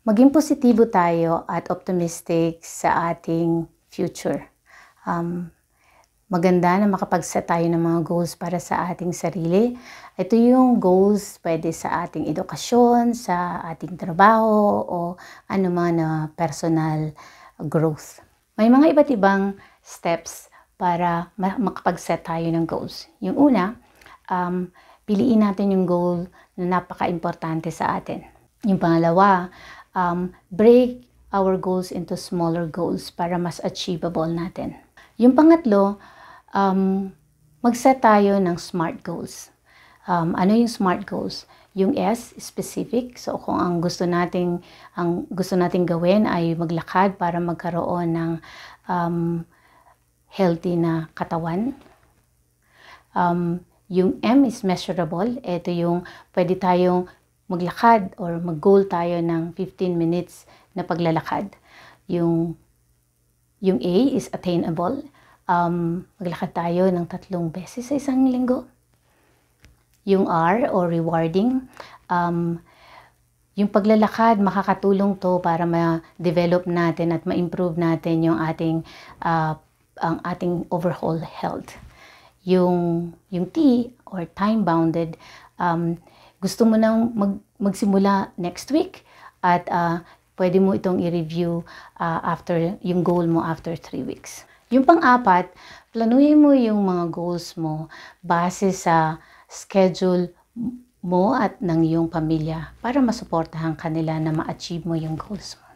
Maging positibo tayo at optimistic sa ating future. Maganda na makapag-set tayo ng mga goals para sa ating sarili. Ito yung goals pwede sa ating edukasyon, sa ating trabaho, o anuman na personal growth. May mga iba't ibang steps para makapag-set tayo ng goals. Yung una, piliin natin yung goal na napaka-importante sa atin. Yung pangalawa, break our goals into smaller goals para mas achievable natin. Yung pangatlo, mag-set tayo ng SMART goals. Ano yung SMART goals? Yung S, specific. So kung ang gusto nating gawin ay maglakad para magkaroon ng healthy na katawan. Yung M is measurable. Ito yung pwede tayong maglakad or mag-goal tayo ng 15 minutes na paglalakad. Yung A is attainable. Maglakad tayo ng 3 beses sa isang linggo. Yung R or rewarding. Yung paglalakad, makakatulong to para ma-develop natin at ma-improve natin yung ang ating overall health. Yung T or time-bounded, gusto mo nang magsimula next week at pwede mo itong i-review after yung goal mo after 3 weeks. Yung pang-apat, planuhin mo yung mga goals mo base sa schedule mo at ng iyong pamilya para masuportahan kanila na ma-achieve mo yung goals mo.